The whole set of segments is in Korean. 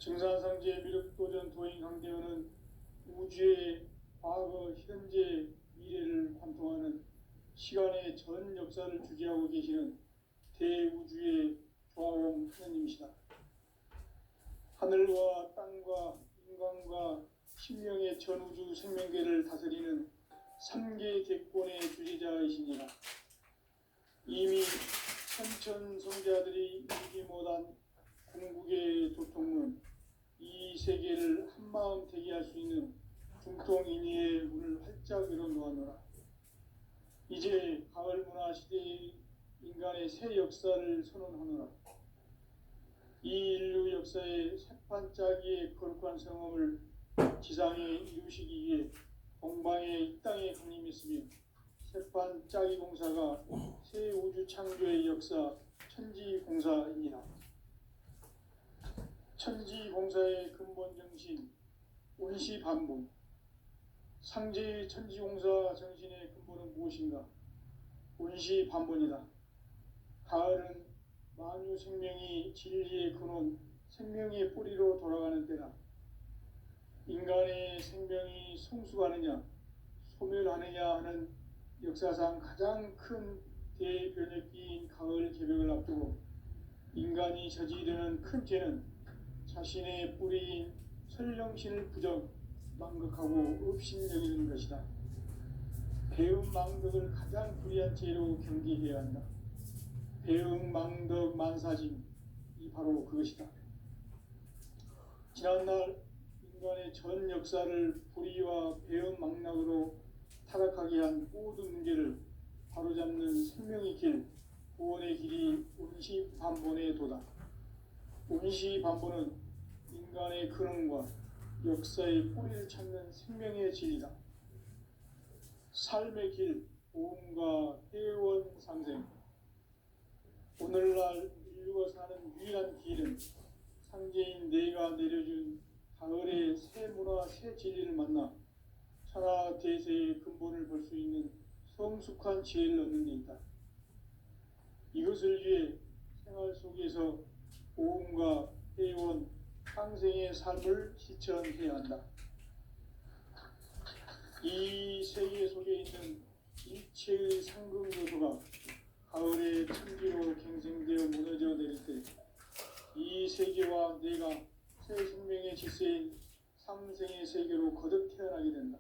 증산상제 미륵도전 도인 강대원은 우주의 과거, 현재, 미래를 관통하는 시간의 전 역사를 주재하고 계시는 대우주의 조화용 하느님이시다. 하늘과 땅과 인간과 신명의 전우주 생명계를 다스리는 3계 대권의 주재자이시니라. 이미 천천성자들이 이루지 못한 궁극의 도통문, 이 세계를 한마음 되게 할 수 있는 중통인의의 문을 활짝 열어놓았노라. 이제 가을 문화 시대의 인간의 새 역사를 선언하노라. 이 인류 역사의 새판짜기의 거룩한 성험을 지상에 이루시기 위해 동방의 이 땅에 강림했으며 새판짜기 공사가 새 우주 창조의 역사 천지공사이니라. 천지공사의 근본 정신 운시반복. 상제의 천지공사 정신의 근본은 무엇인가? 운시반복이다. 가을은 만유 생명이 진리의 근원, 생명의 뿌리로 돌아가는 때다. 인간의 생명이 성숙하느냐, 소멸하느냐 하는 역사상 가장 큰 대변혁기인 가을 개벽을 앞두고 인간이 저지르는 큰 죄는 자신의 뿌리인 설령신을 부정, 망극하고 업신여기는 것이다. 배음 망덕을 가장 불의한 죄로 경계해야 한다. 배음 망덕 만사짐이 바로 그것이다. 지난날 인간의 전 역사를 불의와 배음 망락으로 타락하게 한 모든 문제를 바로잡는 생명의 길, 구원의 길이 운시반본의 도다. 운시반본은 인간의 근원과 역사의 뿌리를 찾는 생명의 진리다. 삶의 길, 보험과 회원 상생. 오늘날 인류가 사는 유일한 길은 상제인 내가 내려준 가을의 새 문화, 새 진리를 만나 천하 대세의 근본을 볼 수 있는 성숙한 지혜를 얻는 데 있다. 이것을 위해 생활 속에서 보험과 회원, 상생의 삶을 실천해야 한다. 이 세계 속에 있는 일체의 상금 요소가 가을의 천지로 갱생되어 무너져 내릴 때 이 세계와 내가 새 생명의 질서인 삼생의 세계로 거듭 태어나게 된다.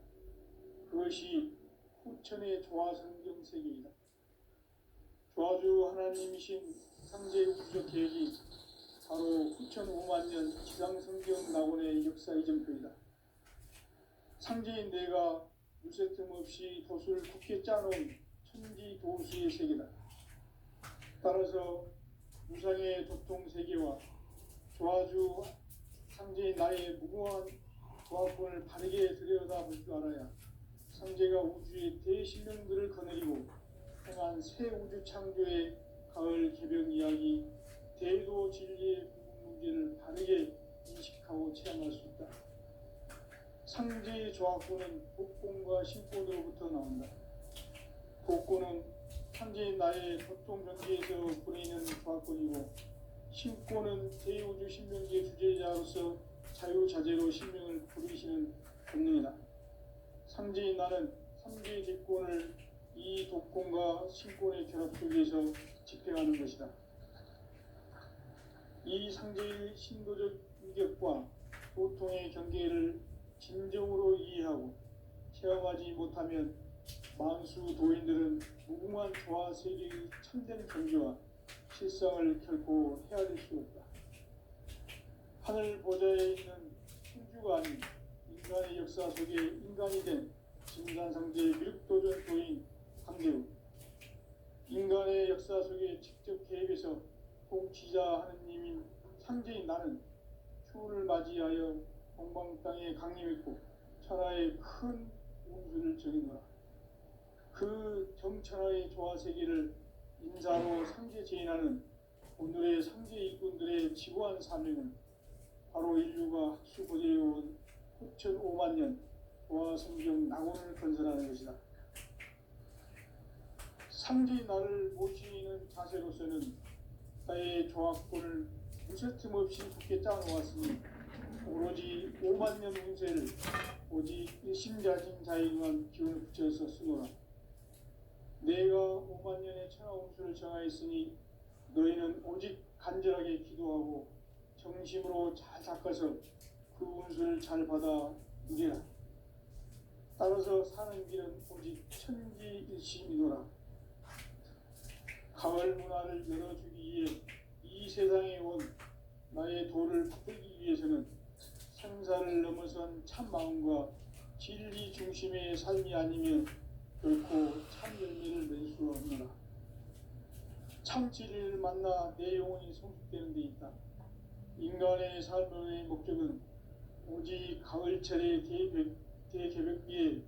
그것이 후천의 조화성경 세계이다. 조화주 하나님이신 상제 우주적 계획이 바로 후천 5만 년 지상성경 낙원의 역사 이정표이다. 상제인 내가 물새 틈 없이 도수를 굳게 짜놓은 천지 도수의 세계다. 따라서 무상의 도통 세계와 조화주 상제인 나의 무궁한 조화권을 바르게 들여다볼 줄 알아야 상제가 우주의 대신령들을 거느리고 행한 새 우주 창조의 가을 개벽 이야기, 대도 진리의 궁극 문제를 바르게 인식하고 체험할 수 있다. 상제의 조화권은 복권과 신권으로부터 나온다. 복권은 상제인 나의 보통 경계에서 보내는 조화권이고, 신권은 대우주 신명계 주제자로서 자유자재로 신명을 부르시는 본능이다. 상제인 나는 3개 대권을 이 독권과 신권의 결합 속에서 집행하는 것이다. 이 상제의 신도적 위격과 도통의 경계를 진정으로 이해하고 체험하지 못하면 만수 도인들은 무궁한 조화 세계의 참된 경계와 실상을 결코 헤아릴 수 없다. 하늘 보좌에 있는 천주가 아닌 인간의 역사 속에 인간이 된 증산상제 미륵도전 도인 강대우. 인간의 역사 속에 직접 개입해서 통치자 하느님인 상제인 나는 추운을 맞이하여 동방 땅에 강림했고 천하의 큰 운수를 정했노라. 그 정천하의 조화세계를 인사로 상제 제인하는 오늘의 상제 일꾼들의 지고한 사명은 바로 인류가 학수고대해온 후천 5만 년 조화성경 낙원을 건설하는 것이다. 상제인 나를 모시는 자세로서는 나의 조화권을 무쇠틈 없이 굳게 짜놓았으니 오로지 5만 년 운세를 오직 일심자진 자에게만 기운을 붙여서 쓰노라. 내가 5만 년의 천하 운수를 정하였으니 너희는 오직 간절하게 기도하고 정심으로 잘 닦아서 그 운수를 잘 받아 누리라. 따라서 사는 길은 오직 천지일심이노라. 가을 문화를 열어주기 위해 이 세상에 온 나의 도를 받들기 위해서는 생사를 넘어선 참 마음과 진리 중심의 삶이 아니면 결코 참 열매를 낼 수 없노라. 참 진리를 만나 내 영혼이 성숙되는 데 있다. 인간의 삶의 목적은 오직 가을철의 대개벽기에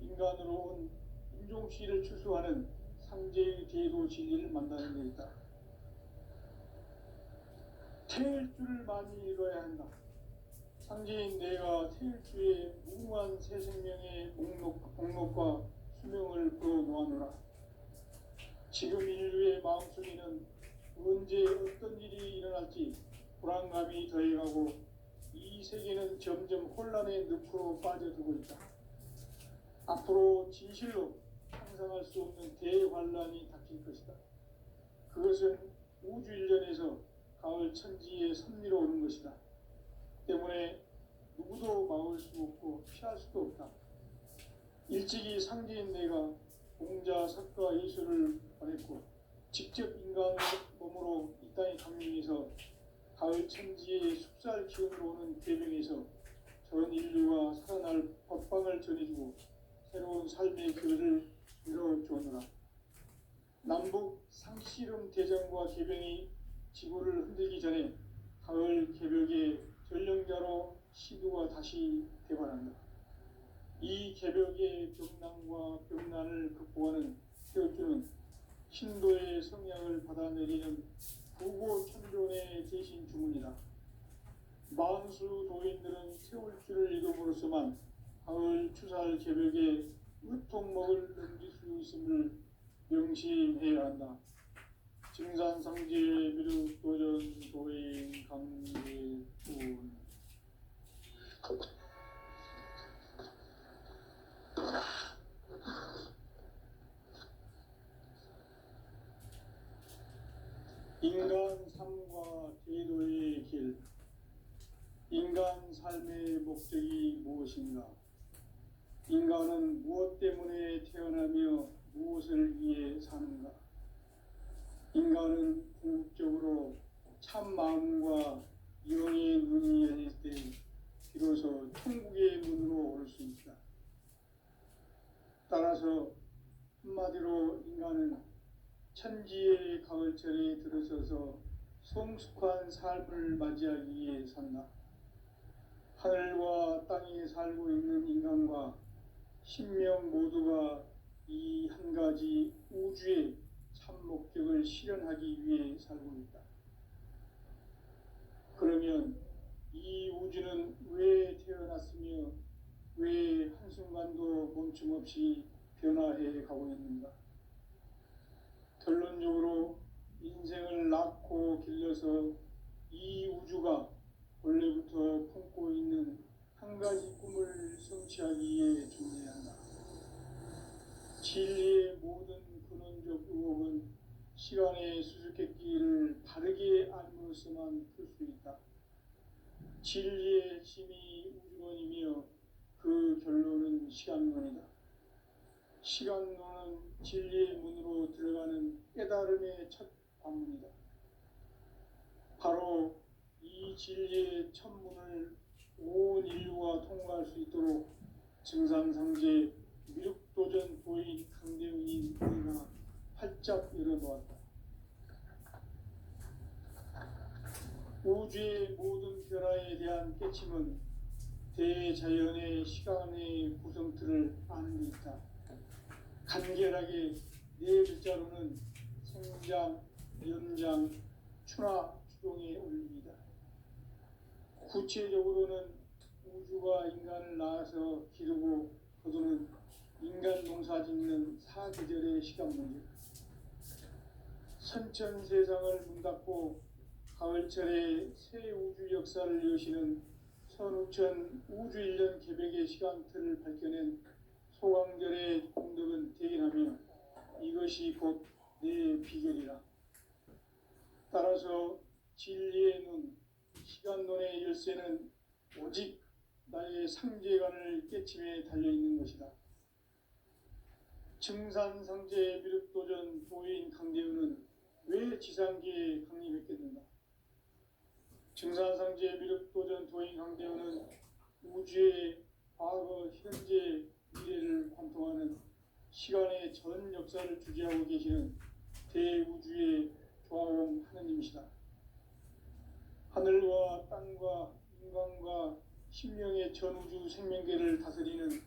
인간으로 온 인종씨를 추수하는 상제의 대도 진리를 만나는 데 있다. 태일 줄을 많이 읽어야 한다. 상제인 내가 태일주의 무궁한 새 생명의 목록과 수명을 풀어놓아노라. 지금 인류의 마음속에는 언제 어떤 일이 일어날지 불안감이 더해가고 이 세계는 점점 혼란의 늪으로 빠져들고 있다. 앞으로 진실로 상상할 수 없는 대환란이 닥칠 것이다. 그것은 우주 일련에서 가을 천지의 섭리로 오는 것이다. 때문에 누구도 막을 수 없고 피할 수도 없다. 일찍이 상제인 내가 공자, 석가, 예술을 보냈고 직접 인간의 몸으로 이 땅에 강림해서 가을 천지의 숲살 기운으로 오는 괴명에서 전 인류가 살아날 법방을 전해주고 새로운 삶의 길을 열어주었노라. 남북 상씨름 대전과 개병이 지구를 흔들기 전에 가을 개벽의 전령자로 시두가 다시 대발한다. 이 개벽의 병난과 병난을 극복하는 태울주는 신도의 성향을 받아내리는 부고천존의 대신 주문이다. 만수 도인들은 태울주를 읽음으로써만 가을 추살 개벽에 으통목을 넘길 수 있음을 명심해야 한다. 증산상제 미륵도전 도인 강제군 인간 삶과 제도의 길. 인간 삶의 목적이 무엇인가? 인간은 무엇 때문에 태어나며 무엇을 위해 사는가? 인간은 궁극적으로 참 마음과 영의 눈이 열릴 때 비로소 천국의 문으로 올 수 있다. 따라서 한마디로 인간은 천지의 가을철에 들어서서 성숙한 삶을 맞이하기 위해 산다. 하늘과 땅에 살고 있는 인간과 신명 모두가 이 한 가지 우주의 참 목적을 실현하기 위해 살고 있다. 그러면 이 우주는 왜 태어났으며 왜 한순간도 멈춤없이 변화해 가고 있는가? 결론적으로 인생을 낳고 길러서 이 우주가 원래부터 품고 있는 한 가지 꿈을 성취하기 위해 존재한다. 진리의 모든 근원적 의혹은 시간의 수수께끼를 바르게 알므로써만 풀 수 있다. 진리의 핵심이 우주론이며 그 결론은 시간론이다. 시간론은 진리의 문으로 들어가는 깨달음의 첫 관문이다. 바로 이 진리의 첫 문을 온 인류가 통과할 수 있도록 증산상제 미륵도전 도인 강대웅이 우리가 활짝 열어놓았다. 우주의 모든 변화에 대한 깨침은 대자연의 시간의 구성틀을 아는 데 있다. 간결하게 네 글자로는 생장, 연장, 추나, 추동의 원리이다. 구체적으로는 우주가 인간을 낳아서 기르고 거두는 인간 농사 짓는 사계절의 시간 문제. 선천 세상을 문 닫고 가을철에 새 우주 역사를 여시는 선우천 우주 1년 개백의 시간틀을 밝혀낸 소강절의 공덕은 대견하며 이것이 곧 내 비결이라. 따라서 진리의 눈, 시간론의 열쇠는 오직 나의 상제관을 깨침에 달려있는 것이다. 증산상제 미륵도전 도인 강대우는 왜 지상계에 강림했겠는가? 증산상제 미륵도전 도인 강대우는 우주의 과거, 현재, 미래를 관통하는 시간의 전 역사를 주재하고 계시는 대우주의 조화원 하느님이시다. 하늘과 땅과 인간과 신명의 전우주 생명계를 다스리는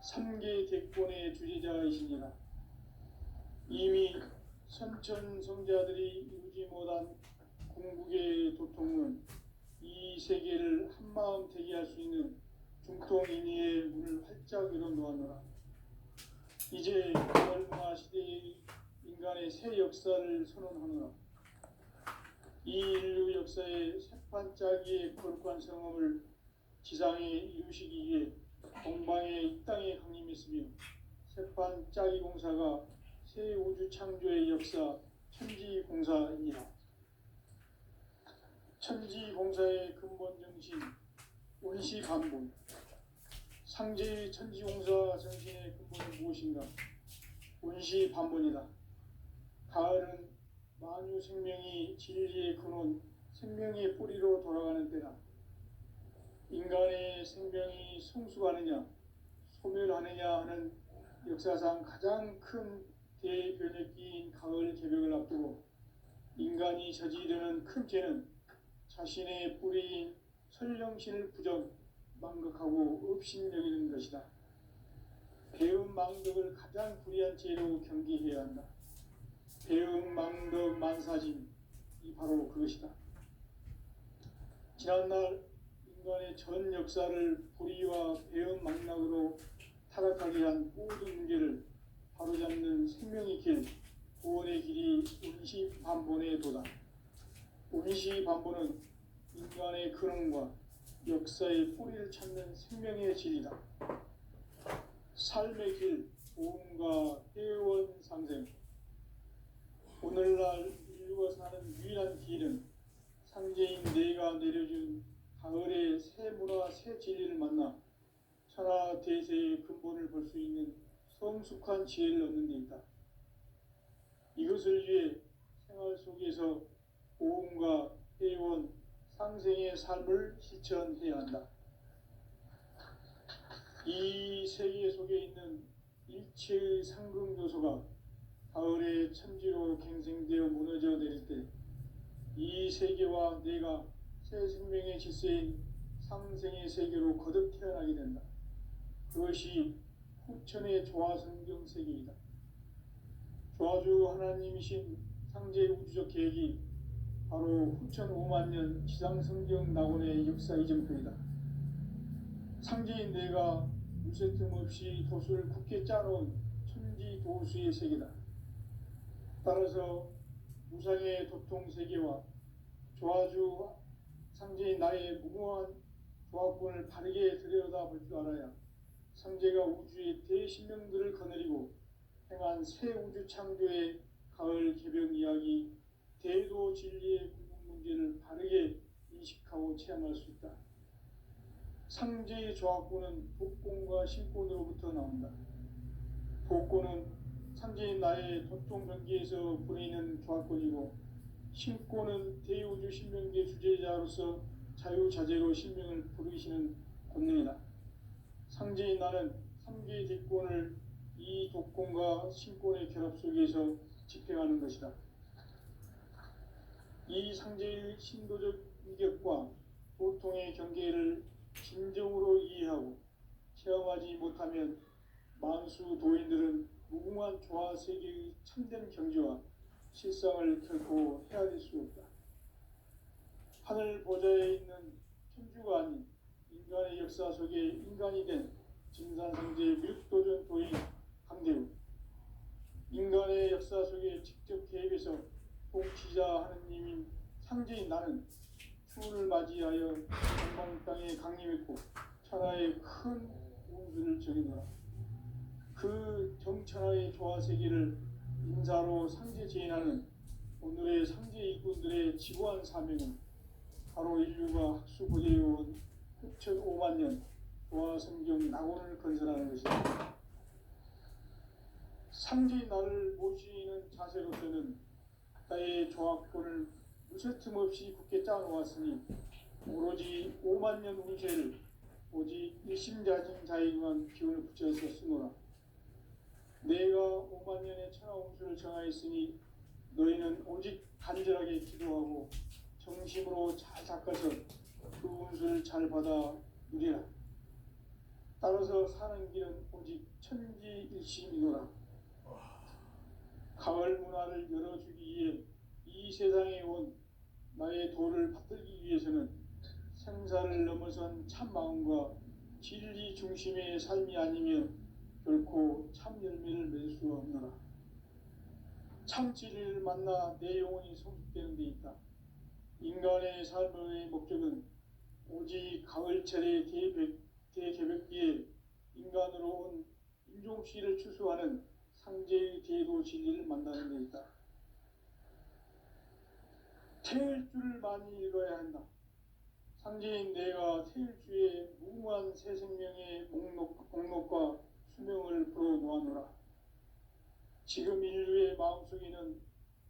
3개 대권의 주제자이시니라. 이미 선천성자들이 이루지 못한 궁극의 도통은 이 세계를 한마음 되게 할 수 있는 중통인의의 문을 활짝 열어놓았노라. 이제 열문화 시대의 인간의 새 역사를 선언하노라. 이 인류 역사의 새판짜기의 거룩한 성험을 지상에 이루시기 위해 동방의 이 땅에 강림했으며 새판짜기 공사가 새 우주 창조의 역사 천지공사입니다. 천지공사의 근본 정신 원시반본. 상제의 천지공사 정신의 근본은 무엇인가? 원시반본이다. 가을은 만유 생명이 진리의 근원, 생명의 뿌리로 돌아가는 때다. 인간의 생명이 성숙하느냐, 소멸하느냐 하는 역사상 가장 큰 대변혁기인 가을 개벽을 앞두고 인간이 저지르는 큰 죄는 자신의 뿌리인 설령신을 부정, 망극하고 업신여기는 것이다. 배움 망덕을 가장 불의한 죄로 경계해야 한다. 배움 망덕 만사짐이 바로 그것이다. 지난날 인간의 전 역사를 불의와 배움 망락으로 타락하게 한 모든 문제를 바로잡는 생명의 길, 구원의 길이 원시반본의 도다. 원시반본은 인간의 근원과 역사의 뿌리를 찾는 생명의 진리다. 삶의 길, 보험과 회원 상생. 오늘날 인류가 사는 유일한 길은 상제인 내가 내려준 가을의 새 문화, 새 진리를 만나 천하 대세의 근본을 볼 수 있는 성숙한 지혜를 얻는 데 있다. 이것을 위해 생활 속에서 보험과 회원, 상생의 삶을 실천해야 한다. 이 세계 속에 있는 일체의 상금 요소가 가을의 천지로 갱생되어 무너져 내릴 때 이 세계와 내가 새 생명의 질서인 상생의 세계로 거듭 태어나게 된다. 그것이 후천의 조화성경 세계이다. 조화주 하나님이신 상제 우주적 계획이 바로 후천 5만 년 지상성경 낙원의 역사 이정표이다. 상제인 내가 물새틈 없이 도수를 굳게 짜놓은 천지도수의 세계다. 따라서 무상의 도통 세계와 조화주 상제인 나의 무궁한 조합권을 바르게 들여다볼 줄 알아야 상제가 우주의 대신명들을 거느리고 행한 새 우주 창조의 가을 개벽 이야기, 대도 진리의 궁극 문제를 바르게 인식하고 체험할 수 있다. 상제의 조합권은 복권과 신권으로부터 나온다. 복권은 상제인 나의 도통 경계에서 보내는 조합권이고, 신권은 대우주 신명계 주제자로서 자유자재로 신명을 부르시는 권능이다. 상제인 나는 3개의 대권을 이 독권과 신권의 결합 속에서 집행하는 것이다. 이 상제의 신도적 인격과 도통의 경계를 진정으로 이해하고 체험하지 못하면 만수 도인들은 무궁한 조화 세계의 참된 경지와 실상을 결코 헤아릴 수 없다. 하늘 보좌에 있는 천주가 아닌 인간의 역사 속에 인간이 된 증산상제 미륵도전 도인 강대우. 인간의 역사 속에 직접 개입해서 통치자 하느님인 상제인 나는 추운을 맞이하여 세상 땅에 강림했고 천하의 큰 운수를 정해놓아 그 정천하의 조화세계를 인사로 상제 제인하는 오늘의 상제 일꾼들의 지구한 사명은 바로 인류가 학수고대해온 흡천 5만 년 조화성경 낙원을 건설하는 것입니다. 상제의 나를 모시는 자세로서는 나의 조합권을 무쇠틈 없이 굳게 짜놓았으니 오로지 5만 년 운세를 오직 일심자진 자에게만 기운을 붙여서 쓰노라. 내가 5만 년의 천하 운수를 정하였으니 너희는 오직 간절하게 기도하고 정심으로 잘 닦아서 그 운수를 잘 받아 누리라. 따라서 사는 길은 오직 천지일심이노라. 가을 문화를 열어주기 위해 이 세상에 온 나의 도를 받들기 위해서는 생사를 넘어선 참 마음과 진리 중심의 삶이 아니면 결코 참 열매를 맺을 수 없노라. 참 진리를 만나 내 영혼이 성숙되는 데 있다. 인간의 삶의 목적은 오직 가을철의 대개벽기에 인간으로 온 인종씨를 추수하는 상제의 대도 진리를 만나는 데 있다. 태일주를 많이 읽어야 한다. 상제인 내가 태일주의 무궁한 새 생명의 목록과 수명을 풀어놓아노라. 지금 인류의 마음속에는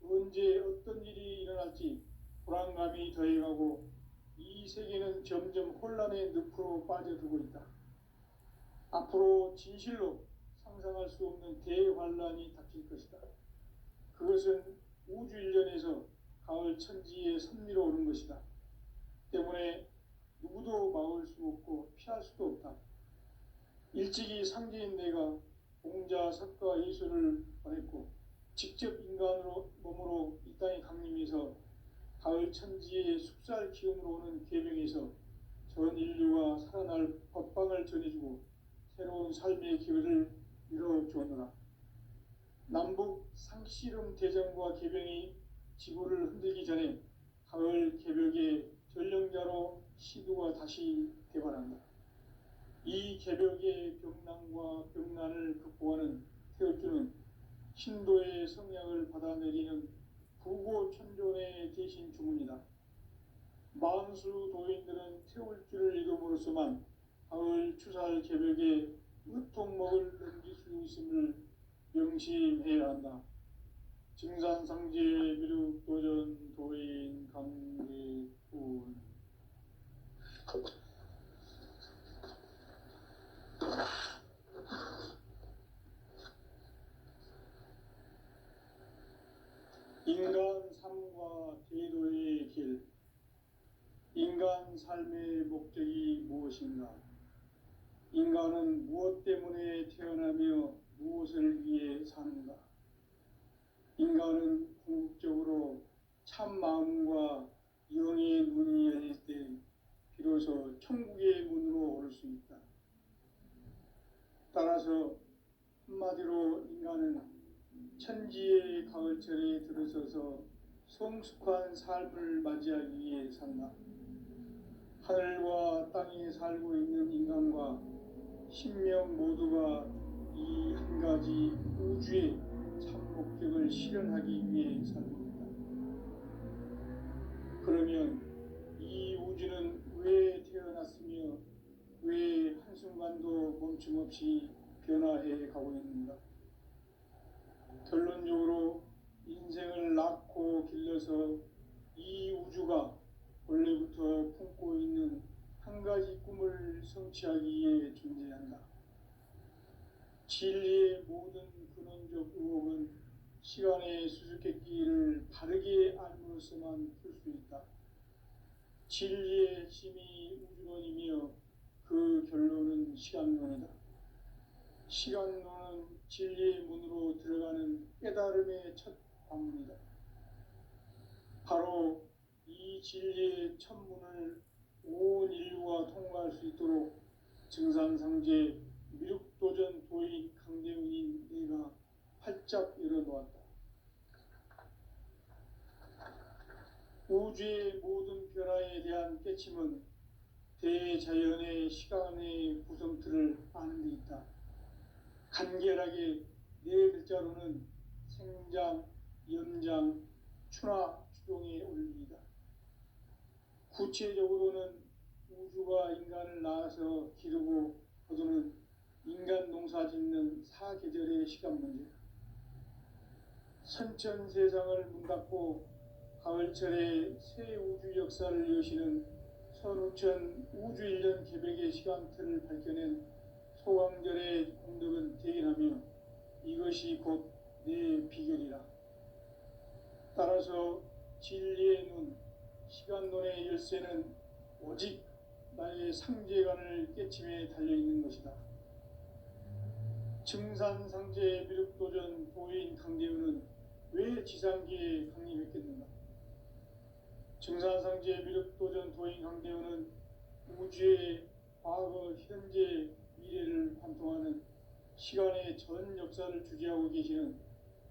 언제 어떤 일이 일어날지 불안감이 더해가고 이 세계는 점점 혼란의 늪으로 빠져들고 있다. 앞으로 진실로 상상할 수 없는 대환란이 닥칠 것이다. 그것은 우주 일련에서 가을 천지에 선미로 오는 것이다. 때문에 누구도 막을 수 없고 피할 수도 없다. 일찍이 상제인 내가 공자, 석가, 예수를 보냈고 직접 인간으로 몸으로 이 땅에 강림해서 가을 천지의 숙살 기운으로 오는 계명에서 전 인류가 살아날 법방을 전해주고 새로운 삶의 기회를 이뤄주었노라. 남북 상씨름 대전과 개병이 지구를 흔들기 전에 가을 개벽의 전령자로 시두가 다시 개발한다. 이 개벽의 병난과 병난을 극복하는 태울주는 신도의 성약을 받아내리는 부고천존의 대신 주문이다. 만수 도인들은 태울주를 읽음으로써만 가을 추살 개벽에 으통목을 넘길 수 있음을 명심해야 한다. 증산상제 미륵 도전 도인 강대군 인간 삶과 제도의 길. 인간 삶의 목적이 무엇인가? 인간은 무엇 때문에 태어나며 무엇을 위해 사는가? 인간은 궁극적으로 참 마음과 영의 눈이 열릴 때 비로소 천국의 문으로 오를 수 있다. 따라서 한마디로 인간은 천지의 가을철에 들어서서 성숙한 삶을 맞이하기 위해 산다. 하늘과 땅에 살고 있는 인간과 신명 모두가 이 한 가지 우주의 참 목적을 실현하기 위해 살고 있다. 그러면 이 우주는 왜 태어났으며 왜 한순간도 멈춤없이 변화해 가고 있는가? 결론적으로 인생을 낳고 길러서 이 우주가 원래부터 품고 있는 한 가지 꿈을 성취하기 위해 존재한다. 진리의 모든 근원적 의혹은 시간의 수수께끼를 바르게 알므로써만 풀 수 있다. 진리의 핵심이 우주론이며 그 결론은 시간론이다. 시간론은 진리의 문으로 들어가는 깨달음의 첫 방문이다. 바로 이 진리의 첫 문을 온 인류가 통과할 수 있도록 증산상제 미륵도전 도인 강대훈인 내가 활짝 열어놓았다. 우주의 모든 변화에 대한 깨침은 대자연의 시간의 구성틀을 아는 데 있다. 간결하게 네 글자로는 생장, 연장, 추나 추동의 원리이다. 구체적으로는 우주가 인간을 낳아서 기르고 거두는 인간 농사 짓는 사계절의 시간 문제. 선천 세상을 문 닫고 가을철에 새 우주 역사를 여시는 선우천 우주일년 개백의 시간틀을 밝혀낸 소강절의 공덕은 대견하며 이것이 곧 내 비결이라. 따라서 진리의 눈, 시간론의 열쇠는 오직 나의 상제관을 깨침에 달려있는 것이다. 증산상제 미륵도전 도인 강대우는 왜 지상기에 강림했겠는가? 증산상제 미륵도전 도인 강대우는 우주의 과거, 현재, 미래를 관통하는 시간의 전 역사를 주재하고 계시는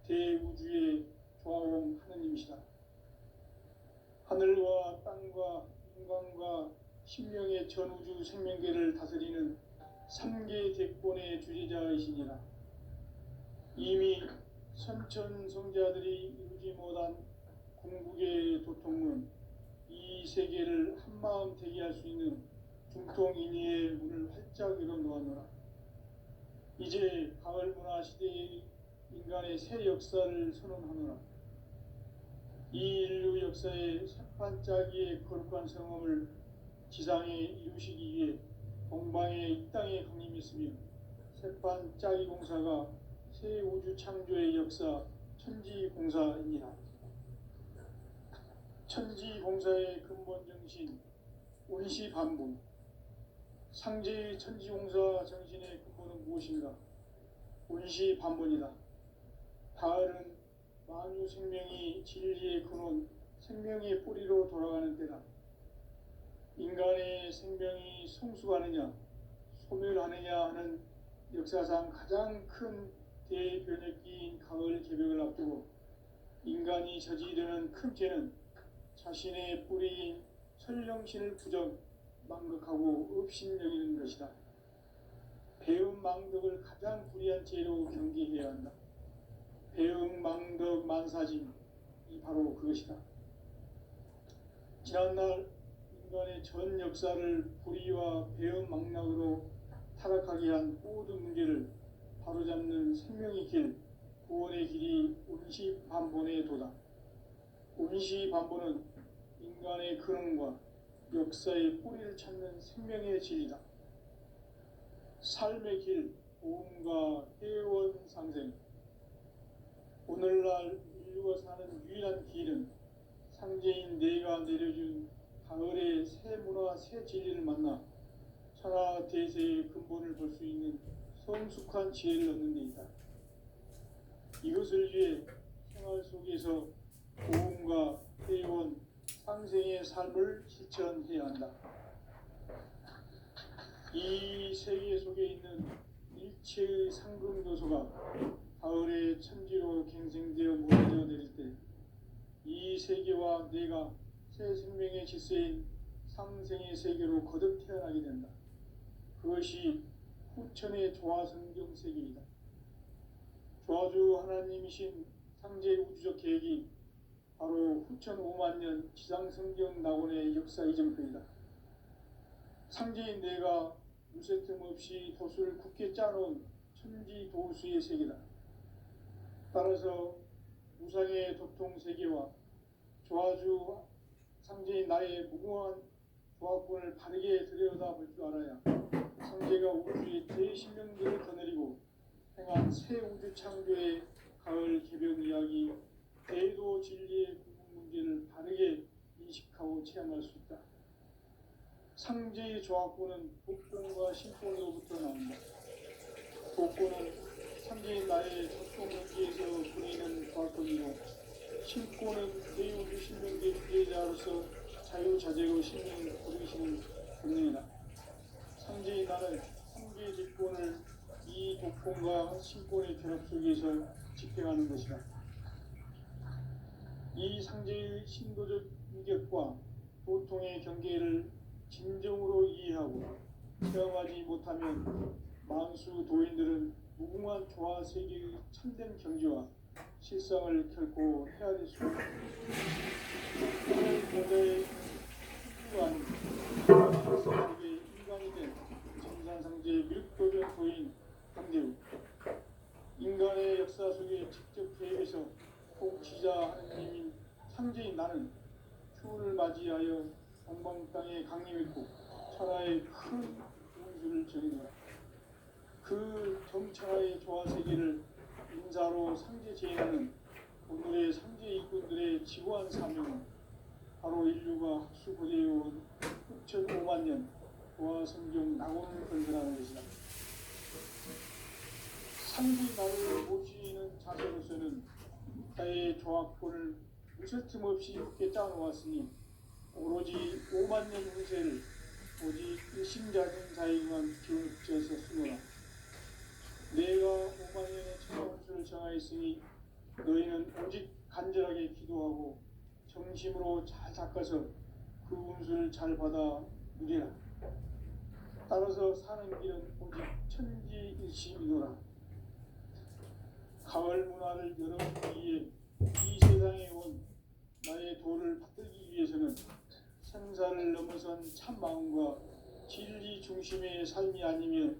대우주의 조화공 하느님이시다. 하늘과 땅과 인간과 신명의 전우주 생명계를 다스리는 3개 대권의 주재자이시니라. 이미 선천성자들이 이루지 못한 궁극의 도통은 이 세계를 한마음 되게 할 수 있는 중통인의의 문을 활짝 열어놓았노라. 이제 가을 문화 시대의 인간의 새 역사를 선언하노라. 이 인류 역사의 새판짜기의 거룩한 성험을 지상에 이루시기 위해 동방의 이 땅에 강림했으며 새판짜기 공사가 새 우주 창조의 역사 천지공사이니라. 천지공사의 근본 정신 원시반본. 상제의 천지공사 정신의 근본은 무엇인가? 원시반본이다. 가을은 만유 생명이 진리의 근원, 생명의 뿌리로 돌아가는 때다. 인간의 생명이 성숙하느냐, 소멸하느냐 하는 역사상 가장 큰 대변혁기인 가을 개벽을 앞두고 인간이 저지르는 큰 죄는 자신의 뿌리인 설령신을 부정, 망극하고 업신여기는 것이다. 배움 망덕을 가장 불의한 죄로 경계해야 한다. 배움 망덕 만사짐이 바로 그것이다. 지난날 인간의 전 역사를 불의와 배움 망락으로 타락하게 한 모든 문제를 바로잡는 생명의 길, 구원의 길이 온시반본의 도다. 온시반본은 인간의 근원과 역사의 뿌리를 찾는 생명의 진리다. 삶의 길, 보험과 회원상생. 오늘날 인류가 사는 유일한 길은 상제인 내가 내려준 가을의 새 문화, 새 진리를 만나 천하 대세의 근본을 볼 수 있는 성숙한 지혜를 얻는 데 있다. 이것을 위해 생활 속에서 보험과 회원, 상생의 삶을 실천해야 한다. 이 세계 속에 있는 일체의 상금도소가 가을의 천지로 갱생되어 무너져 내릴 때 이 세계와 내가 새 생명의 질서인 상생의 세계로 거듭 태어나게 된다. 그것이 후천의 조화성경 세계이다. 조화주 하나님이신 상제 우주적 계획이 바로 후천 5만 년 지상성경 낙원의 역사 이정표이다. 상제인 내가 무쇠틈 없이 도수를 굳게 짜놓은 천지도수의 세계다. 따라서 무상의 도통 세계와 조화주 상제인 나의 무궁한 조화권을 바르게 들여다볼 줄 알아야 상제가 우주의 대신명들을 거느리고 행한 새 우주 창조의 가을 개벽 이야기, 대도 진리의 궁극 문제를 바르게 인식하고 체험할 수 있다. 상제의 조화권은 복권과 신권으로부터 나온다. 복권은 상제인 나의 적동 경지에서 부리는 조화권이고, 신권은 대우주 신명계 주제자로서 자유자재로 신명을 부르시는 권능이다. 상제인 나는 상제의 직권을 이 복권과 신권의 결합 속에서 집행하는 것이다. 이 상제의 신도적 인격과 도통의 경계를 진정으로 이해하고 체험하지 못하면 만수 도인들은 무궁한 조화 세계의 참된 경지와 실상을 결코 헤아릴 수 없습니다. 모두의 풍부한 세계의 인간이 된 정산상제의 밀도전 도인 강대우, 인간의 역사 속에 직접 개입해서 통치자 하느님인 상제인 나는 추운을 맞이하여 동방 땅에 강림했고 천하의 큰 운수를 정해놓아 그 정천하의 조화 세계를 인사로 상제 제행하는 오늘의 상제 일꾼들의 지고한 사명은 바로 인류가 학수고대해온 6,500만 년 조화 성경 낙원을 건설하는 것이다. 상제 나를 모시는 자세로서는 나의 조합권을 무설틈 없이 함께 짜놓았으니 오로지 5만 년 운세를 오직 일심자진 자에게만 기울여서 쓰노라. 내가 5만 년의 천하운수를 정하였으니 너희는 오직 간절하게 기도하고 정심으로 잘 닦아서 그 운수를 잘 받아 누리라. 따라서 사는 길은 오직 천지일심이노라. 가을 문화를 열어주기 위해 이 세상에 온 나의 도를 받들기 위해서는 생사를 넘어선 참 마음과 진리 중심의 삶이 아니면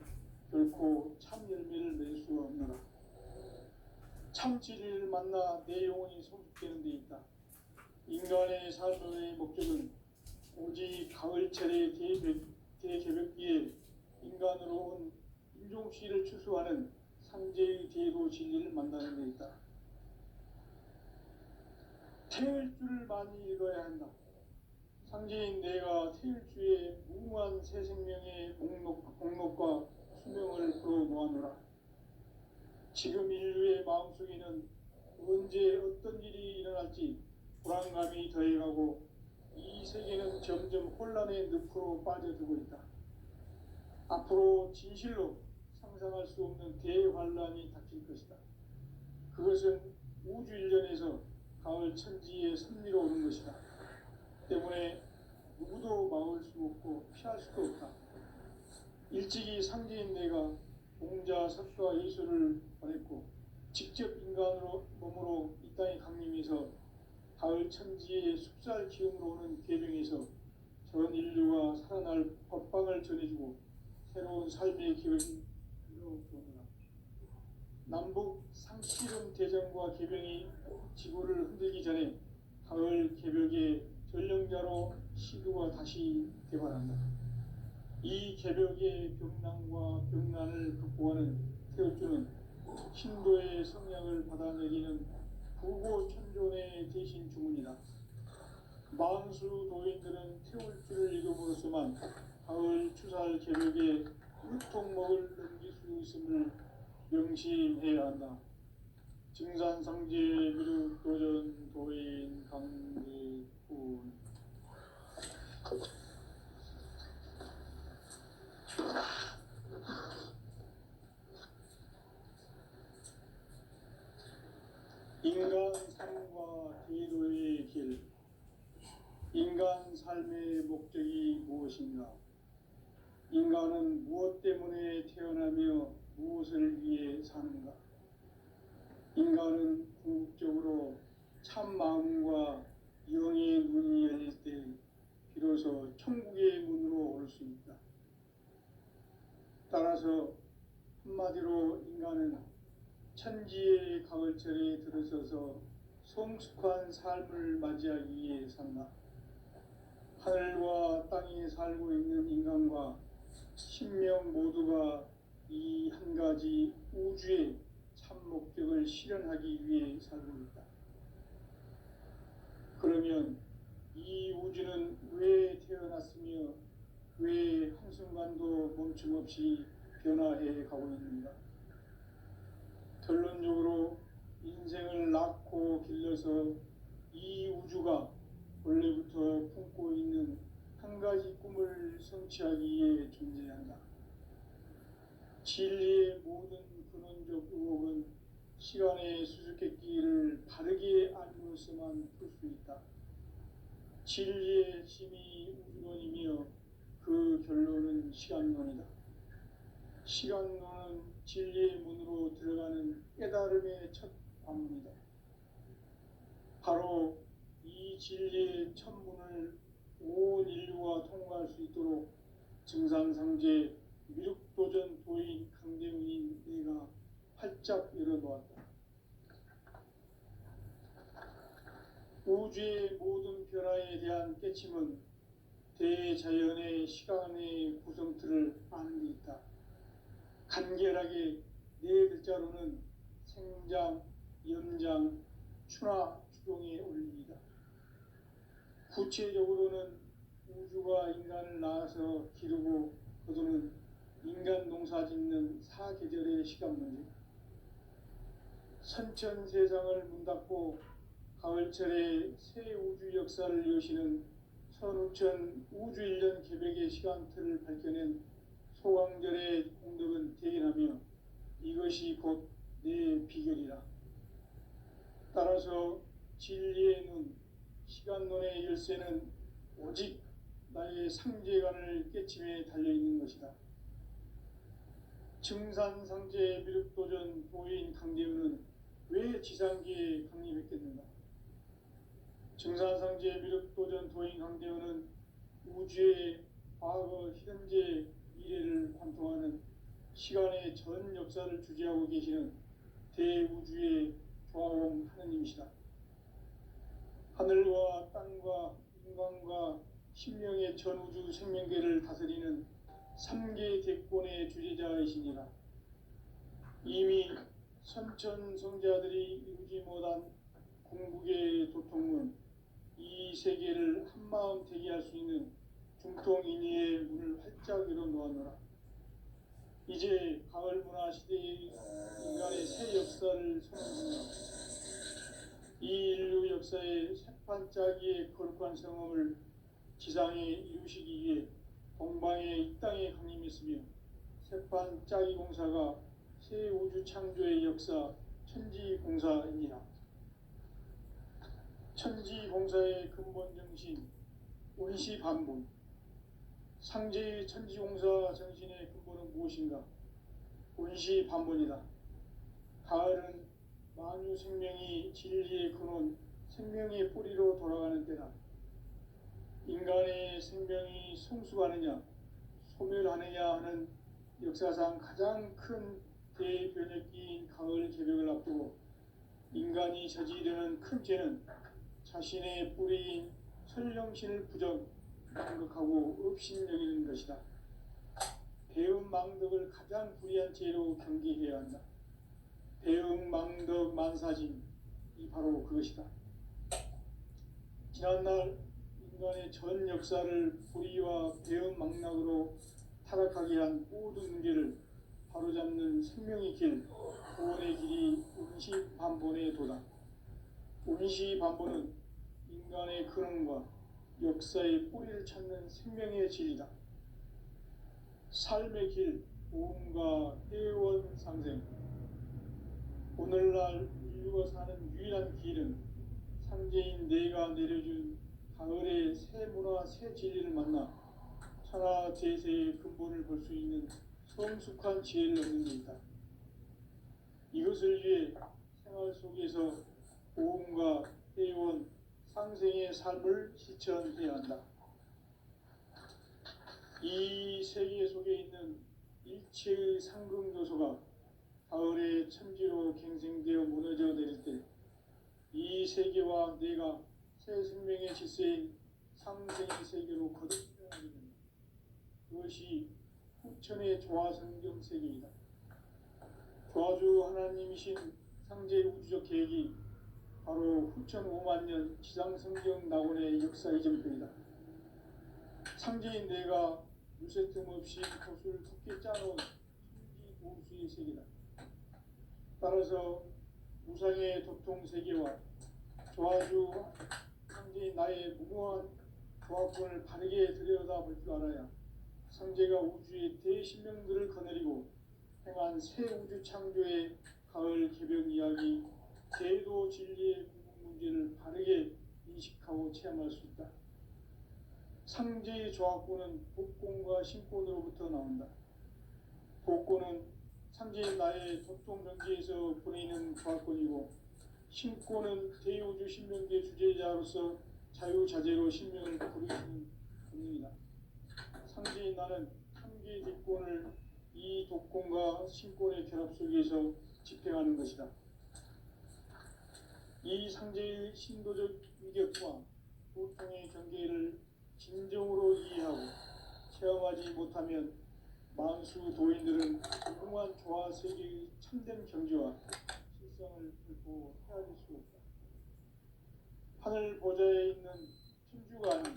결코 참 열매를 맺을 수가 없노라. 참 진리를 만나 내 영혼이 성숙되는 데 있다. 인간의 삶의 목적은 오직 가을철의 대개벽기에 인간으로 온 인종씨를 추수하는 상제의 대도 진리를 만나는 데 있다. 태일주를 많이 읽어야 한다. 상제인 내가 태일주의 무궁한 새 생명의 목록과 수명을 풀어놓아노라. 지금 인류의 마음속에는 언제 어떤 일이 일어날지 불안감이 더해가고 이 세계는 점점 혼란의 늪으로 빠져들고 있다. 앞으로 진실로 상상할 수 없는 대환란이 닥칠 것이다. 그것은 우주 일련에서 가을 천지의 섭리로 오는 것이다. 때문에 누구도 막을 수 없고 피할 수도 없다. 일찍이 상제인 내가 공자, 석가, 예수를 보냈고 직접 인간으로 몸으로 이 땅에 강림해서 가을 천지의 숲살 기음으로 오는 계명에서 전 인류가 살아날 법방을 전해주고 새로운 삶의 기회를 이루어주었노라. 남북 상씨름 대전과 개병이 지구를 흔들기 전에 가을 개벽의 전령자로 시도가 다시 개발한다. 이 개벽의 병난과 병난을 극복하는 태울주는 신도의 성약을 받아내리는 부고천존의 대신 주문이다. 만수 도인들은 태울주를 읽음으로써만 가을 추살 개벽에 유통목을 넘길 수 있음을 명심해야 한다. 증산상제 미륵도전 도인 강대훈. 인간 삶과 기도의 길. 인간 삶의 목적이 무엇인가? 인간은 무엇 때문에 태어나며 무엇을 위해 사는가? 인간은 궁극적으로 참 마음과 영의 문이 열릴 때 비로소 천국의 문으로 올 수 있다. 따라서 한마디로 인간은 천지의 가을철에 들어서서 성숙한 삶을 맞이하기 위해 산다. 하늘과 땅에 살고 있는 인간과 신명 모두가 이 한 가지 우주의 참 목적을 실현하기 위해 살고 있다. 그러면 이 우주는 왜 태어났으며 왜 한순간도 멈춤없이 변화해 가고 있는가? 결론적으로 인생을 낳고 길러서 이 우주가 원래부터 품고 있는 한 가지 꿈을 성취하기 위해 존재한다. 진리의 모든 근원적 의혹은 시간의 수수께끼를 바르게 알므로서만 풀 수 있다. 진리의 힘이 우주론이며 그 결론은 시간론이다. 시간론은 진리의 문으로 들어가는 깨달음의 첫 관문이다. 바로 이 진리의 첫 문을 온 인류가 통과할 수 있도록 증산상제 미륵도전 도인 강대문인 내가 활짝 열어놓았다. 우주의 모든 변화에 대한 깨침은 대자연의 시간의 구성틀을 아는 데 있다. 간결하게 네 글자로는 생장, 염장, 추나 추동의 원리이다. 구체적으로는 우주가 인간을 낳아서 기르고 거두는 인간 농사 짓는 사계절의 시간 문제, 선천 세상을 문 닫고 가을철에 새 우주 역사를 여시는 선우천 우주 1년 개백의 시간틀을 밝혀낸 소강절의 공덕은 대견하며 이것이 곧 내 비결이라. 따라서 진리의 눈, 시간론의 열쇠는 오직 나의 상제관을 깨침에 달려있는 것이다. 증산상제 미륵도전 도인 강대은은 왜 지상계에 강림했겠는가? 증산상제 미륵도전 도인 강대은은 우주의 과거, 현재, 미래를 관통하는 시간의 전 역사를 주재하고 계시는 대우주의 조화공 하느님이시다. 하늘과 땅과 인간과 신명의 전우주 생명계를 다스리는 3계 대권의 주재자이시니라. 이미 선천성자들이 이루지 못한 궁극의 도통문, 이 세계를 한마음 대기할 수 있는 중통인의의 문을 활짝 열어놓았노라. 이제 가을 문화 시대의 인간의 새 역사를 선언합니다. 이 인류 역사의 새판짜기의 거룩한 성험을 지상에 이루시기 위해 동방의 이 땅에 강림했으며 새판짜기 공사가 새 우주 창조의 역사 천지공사이니라. 천지공사의 근본 정신 원시반본, 상제의 천지공사 정신의 근본은 무엇인가? 원시반본이다. 가을은 만유 생명이 진리의 근원, 생명의 뿌리로 돌아가는 때다. 인간의 생명이 성숙하느냐, 소멸하느냐 하는 역사상 가장 큰 대변혁기인 가을 개벽을 앞두고 인간이 저지르는 큰 죄는 자신의 뿌리인 설령신을 망각하고 업신여기는 것이다. 배은망덕을 가장 불의한 죄로 경계해야 한다. 배은망덕 만사짐이 바로 그것이다. 지난날 인간의 전 역사를 불의와 배은망락으로 타락하게 한 모든 문제를 바로잡는 생명의 길, 구원의 길이 운시반본의 도다. 운시반본은 인간의 근원과 역사의 뿌리를 찾는 생명의 진리다. 삶의 길, 보험과 회원 상생. 오늘날 인류가 사는 유일한 길은 상제인 내가 내려준 가을의 새 문화, 새 진리를 만나 천하 제세의 근본을 볼 수 있는 성숙한 지혜를 얻는 데 있다. 이것을 위해 생활 속에서 보험과 회원, 상생의 삶을 실천해야 한다. 이 세계 속에 있는 일체의 상급 요소가 가을의 천지로 갱생되어 무너져 내릴 때 이 세계와 내가 새 생명의 질서인 상생의 세계로 거듭나게 된다. 그것이 후천의 조화성경 세계이다. 조화주 하나님이신 상제 우주적 계획이 바로 후천 5만 년 지상성경 낙원의 역사 이전편이다. 상제인 내가 유세 틈 없이 돛을 굳게 짜놓은 천지 보수의 세계다. 따라서 무상의 도통 세계와 조화주 상제인 나의 무모한 조화권을 바르게 들여다볼 줄 알아야 상제가 우주의 대신명들을 거느리고 행한 새 우주 창조의 가을 개벽 이야기, 제도 진리의 궁극 문제를 바르게 인식하고 체험할 수 있다. 상제의 조합구는 복권과 신권으로부터 나온다. 복권은 상제인 나의 도통정지에서 보내는 조합권이고, 신권은 대우주 신명계 주제자로서 자유자재로 신명을 부르시는 권능이다. 상제인 나는 상계 대권을 이 독권과 신권의 결합 속에서 집행하는 것이다. 이 상제의 신도적 위격과 도통의 경계를 진정으로 이해하고 체험하지 못하면 만수 도인들은 무궁한 조화 세계의 참된 경지와 실상을 결코 헤아릴 수 없다. 하늘 보좌에 있는 천주가 아닌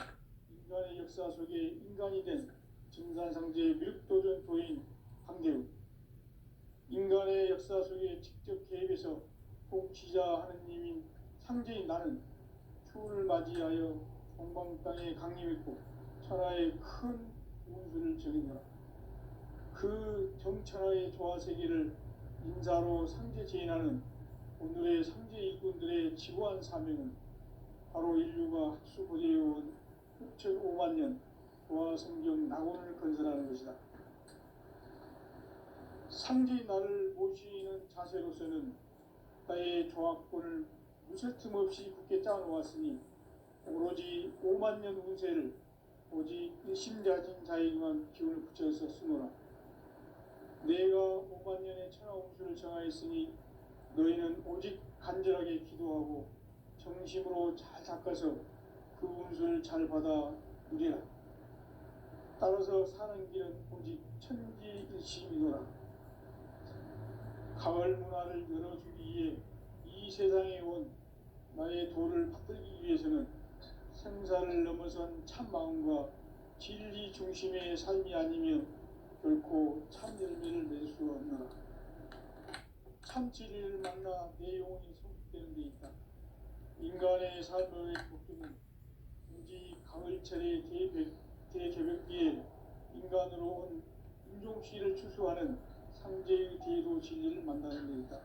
인간의 역사 속에 인간이 된 증산상제의 밀도전 도인 강대우, 인간의 역사 속에 직접 개입해서 통치자 하느님인 상제인 나는 추운을 맞이하여 동방 땅에 강림했고 천하의 큰 운수를 정해노라. 그 정천하의 조화세계를 인사로 상제 제인하는 오늘의 상제 일꾼들의 지고한 사명은 바로 인류가 학수고대해온 6,500만 년 조화성경 낙원을 건설하는 것이다. 상제인 나를 모시는 자세로서는 나의 조합권을 무쇠틈 없이 굳게 짜놓았으니 오로지 5만 년 운세를 오직 일심자진 자에게만 기운을 붙여서 쓰노라. 내가 5만 년의 천하 운수를 정하였으니 너희는 오직 간절하게 기도하고 정심으로 잘 닦아서 그 운수를 잘 받아 누리라. 따라서 사는 길은 오직 천지일심이노라. 가을 문화를 열어주기 위해 이 세상에 온 나의 도를 받들기 위해서는 생사를 넘어선 참 마음과 진리 중심의 삶이 아니면 결코 참 열매를 맺을 수 없노라. 참 진리를 만나 내 영혼이 성숙되는 데 있다. 인간의 삶의 복음은 오직 가을철의 대개벽기에 인간으로 온 인종시를 추수하는 상제의 대도 진리를 만나는 데 있다.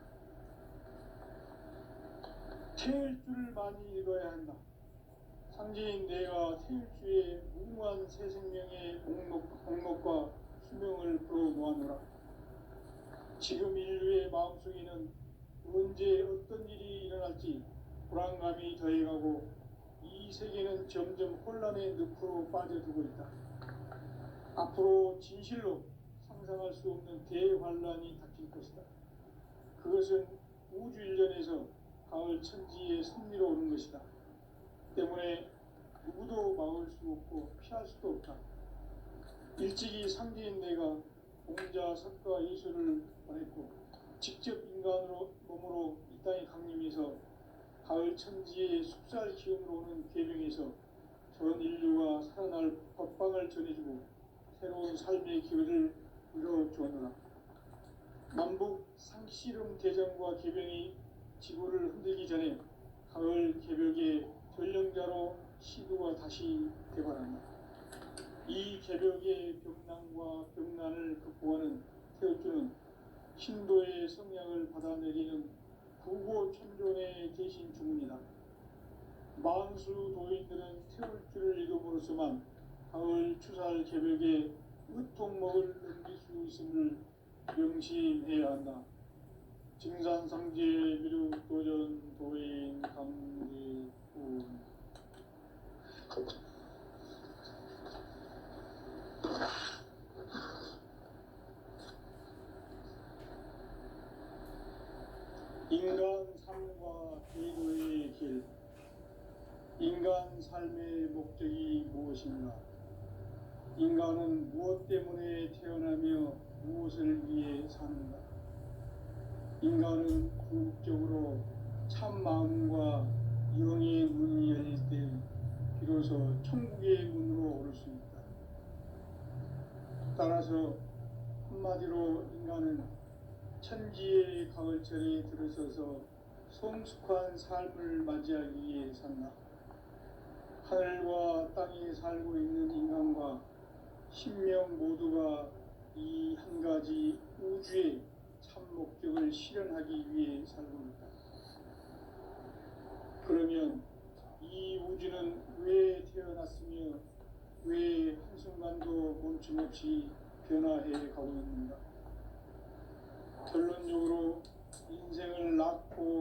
태일주를 많이 읽어야 한다. 상제인 내가 태일주의 무궁한 새 생명의 목록과 수명을 풀어놓아노라. 지금 인류의 마음속에는 언제 어떤 일이 일어날지 불안감이 더해가고 이 세계는 점점 혼란의 늪으로 빠져들고 있다. 앞으로 진실로 상상할 수 없는 대환란이 닥칠 것이다. 그것은 우주 일련에서 가을 천지에 선미로 오는 것이다. 때문에 누구도 막을 수 없고 피할 수도 없다. 일찍이 상제인 내가 공자, 석가, 예수를 보냈고 직접 인간으로 몸으로 이 땅에 강림해서 가을 천지의 숙살 기운으로 오는 계명에서 전 인류가 살아날 법방을 전해주고 새로운 삶의 기회를 이뤄주었노라. 남북 상씨름 대전과 개병이 지구를 흔들기 전에 가을 개벽의 전령자로 시도가 다시 개발한다. 이 개벽의 병난과 병난을 극복하는 태엽주는 신도의 성량을 받아내리는 구고천존의 대신 주문이다. 만수 도인들은 태울주를 읽음으로써만 가을 추살 개벽에 으통목을 넘길 수 있음을 명심해야 한다. 증산상제 미륵도전 도인 강제군 인간 삶과 대도의 길. 인간 삶의 목적이 무엇인가? 인간은 무엇 때문에 태어나며 무엇을 위해 사는가? 인간은 궁극적으로 참 마음과 영의 문이 열릴 때 비로소 천국의 문으로 오를 수 있다. 따라서 한마디로 인간은 천지의 가을철에 들어서서 성숙한 삶을 맞이하기 위해 산다. 하늘과 땅에 살고 있는 인간과 신명 모두가 이 한 가지 우주의 참 목적을 실현하기 위해 살고 있다. 그러면 이 우주는 왜 태어났으며 왜 한순간도 멈춤없이 변화해 가고 있는가? 결론적으로 인생을 낳고